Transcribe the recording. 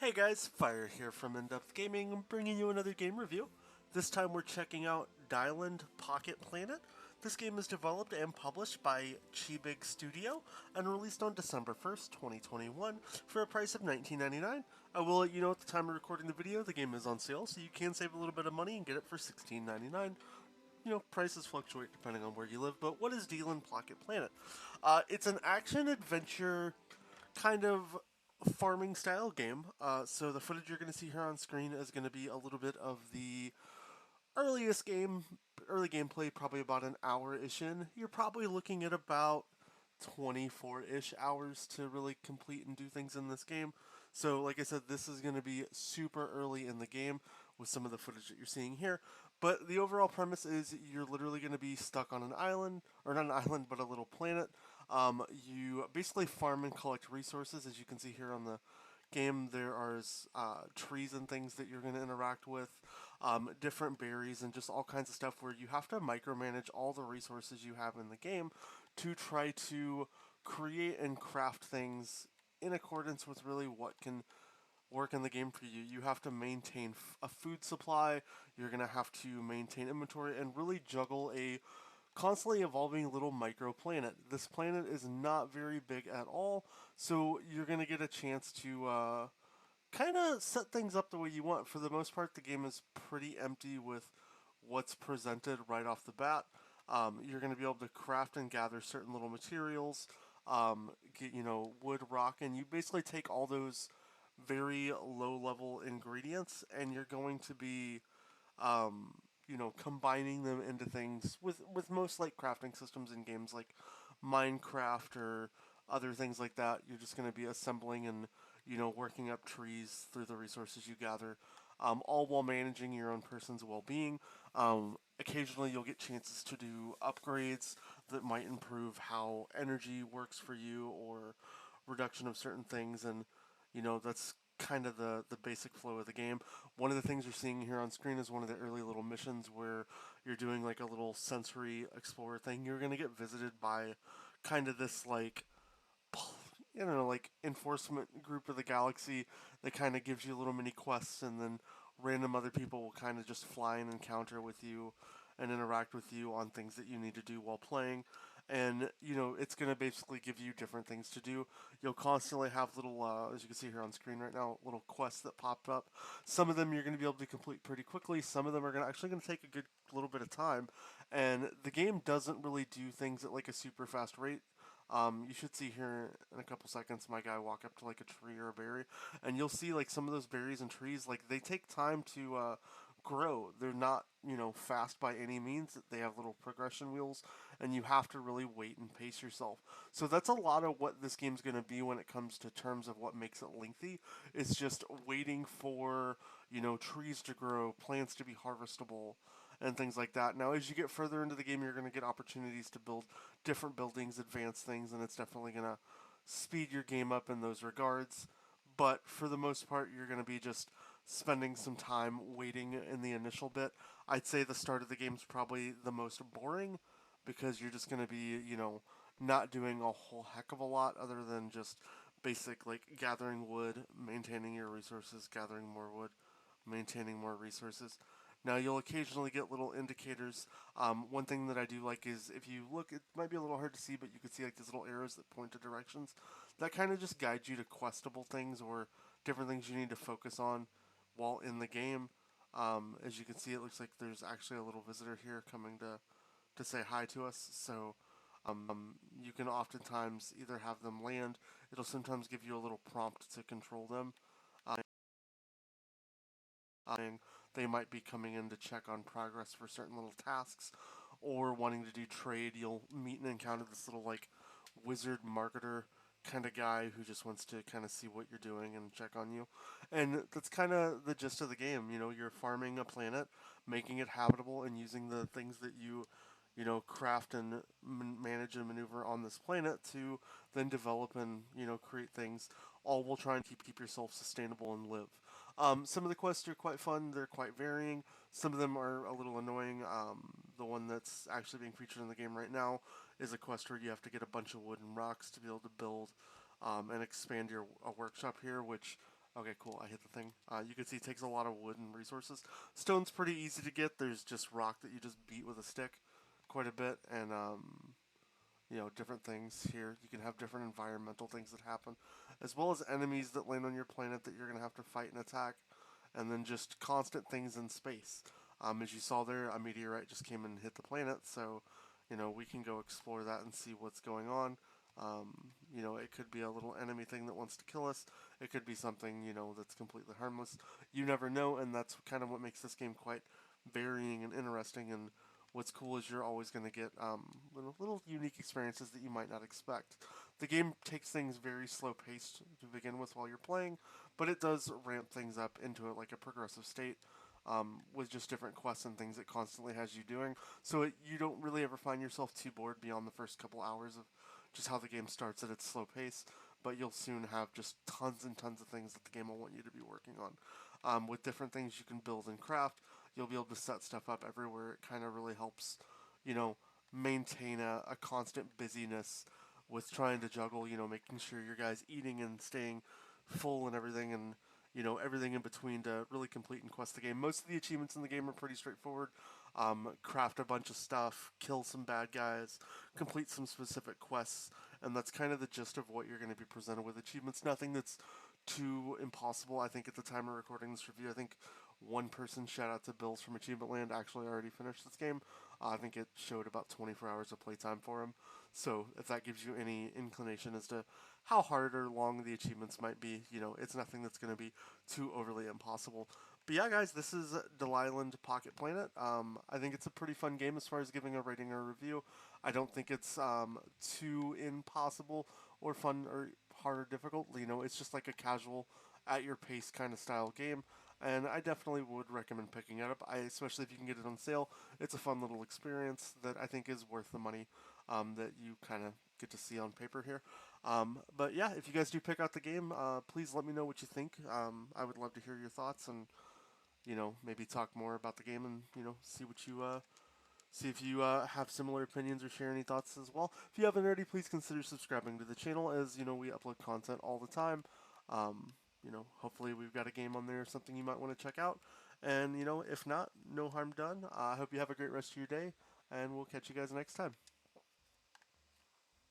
Hey guys, Fire here from InDepth Gaming, bringing you another game review. This time we're checking out Deiland Pocket Planet. This game is developed and published by Chibig Studio and released on December 1st, 2021 for a price of $19.99. I will let you know at the time of recording the video the game is on sale, so you can save a little bit of money and get it for $16.99. You know, prices fluctuate depending on where you live, but what is Deiland Pocket Planet? It's an action-adventure kind of farming style game. So the footage you're going to see here on screen is going to be a little bit of the early gameplay, probably about an hour-ish in. You're probably looking at about 24-ish hours to really complete and do things in this game. So like I said, this is going to be super early in the game with some of the footage that you're seeing here. But the overall premise is you're literally going to be stuck on an island, or not an island, but a little planet. You basically farm and collect resources, as you can see here on the game. There are trees and things that you're going to interact with, different berries, and just all kinds of stuff where you have to micromanage all the resources you have in the game to try to create and craft things in accordance with really what can work in the game for you. You have to maintain a food supply, you're going to have to maintain inventory, and really juggle a constantly evolving little micro planet. This planet is not very big at all, so you're going to get a chance to kind of set things up the way you want. For the most part, the game is pretty empty with what's presented right off the bat. You're going to be able to craft and gather certain little materials, get, wood, rock, and you basically take all those very low level ingredients and you're going to be combining them into things with most like crafting systems in games like Minecraft or other things like that. You're just going to be assembling and working up trees through the resources you gather, all while managing your own person's well-being. Occasionally, you'll get chances to do upgrades that might improve how energy works for you or reduction of certain things, and that's kind of the basic flow of the game. One of the things you're seeing here on screen is one of the early little missions where you're doing like a little sensory explorer thing. You're going to get visited by kind of this like like enforcement group of the galaxy that kind of gives you little mini quests, and then random other people will kind of just fly and encounter with you and interact with you on things that you need to do while playing. And it's going to basically give you different things to do. You'll constantly have little, as you can see here on screen right now, little quests that pop up. Some of them you're going to be able to complete pretty quickly. Some of them are actually going to take a good little bit of time. And the game doesn't really do things at like a super fast rate. You should see here in a couple seconds my guy walk up to like a tree or a berry, and you'll see like some of those berries and trees, like they take time to grow. They're not, fast by any means. They have little progression wheels, and you have to really wait and pace yourself. So that's a lot of what this game's going to be when it comes to terms of what makes it lengthy. It's just waiting for, trees to grow, plants to be harvestable, and things like that. Now, as you get further into the game, you're going to get opportunities to build different buildings, advance things, and it's definitely going to speed your game up in those regards. But for the most part, you're going to be just spending some time waiting in the initial bit. I'd say the start of the game is probably the most boring because you're just going to be, not doing a whole heck of a lot other than just basic like gathering wood, maintaining your resources, gathering more wood, maintaining more resources. Now you'll occasionally get little indicators. One thing that I do like is if you look, it might be a little hard to see, but you can see like these little arrows that point to directions. That kind of just guide you to questable things or different things you need to focus on while in the game. As you can see, it looks like there's actually a little visitor here coming to say hi to us. So you can oftentimes either have them land. It'll sometimes give you a little prompt to control them. They might be coming in to check on progress for certain little tasks or wanting to do trade. You'll meet and encounter this little like wizard marketer kind of guy who just wants to kind of see what you're doing and check on you. And that's kind of the gist of the game. You're farming a planet, making it habitable, and using the things that you craft and manage and maneuver on this planet to then develop and, create things, all while trying to keep yourself sustainable and live. Some of the quests are quite fun. They're quite varying. Some of them are a little annoying. The one that's actually being featured in the game right now is a quest where you have to get a bunch of wood and rocks to be able to build and expand your workshop here, which Okay, cool. I hit the thing. You can see it takes a lot of wood and resources. Stone's pretty easy to get. There's just rock that you just beat with a stick quite a bit, and different things here. You can have different environmental things that happen, as well as enemies that land on your planet that you're going to have to fight and attack, and then just constant things in space. As you saw there, a meteorite just came and hit the planet, so we can go explore that and see what's going on. It could be a little enemy thing that wants to kill us. It could be something, that's completely harmless. You never know, and that's kind of what makes this game quite varying and interesting. And what's cool is you're always going to get little unique experiences that you might not expect. The game takes things very slow paced to begin with while you're playing, but it does ramp things up into it like a progressive state. With just different quests and things it constantly has you doing. So you don't really ever find yourself too bored beyond the first couple hours of just how the game starts at its slow pace. But you'll soon have just tons and tons of things that the game will want you to be working on. With different things you can build and craft, you'll be able to set stuff up everywhere. It kind of really helps, you know, maintain a constant busyness with trying to juggle, making sure your guys eating and staying full and everything, and everything in between to really complete and quest the game. Most of the achievements in the game are pretty straightforward. Craft a bunch of stuff, kill some bad guys, complete some specific quests, and that's kind of the gist of what you're going to be presented with. Achievements, nothing that's too impossible. I think at the time of recording this review, I think one person, shout out to Bills from Achievement Land, actually already finished this game. I think it showed about 24 hours of playtime for him. So if that gives you any inclination as to how hard or long the achievements might be, it's nothing that's going to be too overly impossible. But yeah, guys, this is Deiland Pocket Planet. I think it's a pretty fun game as far as giving a rating or a review. I don't think it's too impossible or fun or hard or difficult. It's just like a casual, at your pace kind of style game. And I definitely would recommend picking it up. Especially if you can get it on sale. It's a fun little experience that I think is worth the money that you kind of get to see on paper here. But yeah, if you guys do pick out the game, please let me know what you think. I would love to hear your thoughts and maybe talk more about the game and see what you see if you have similar opinions or share any thoughts as well. If you haven't already, please consider subscribing to the channel, as we upload content all the time. Hopefully we've got a game on there or something you might want to check out. And if not, no harm done. I hope you have a great rest of your day, and we'll catch you guys next time.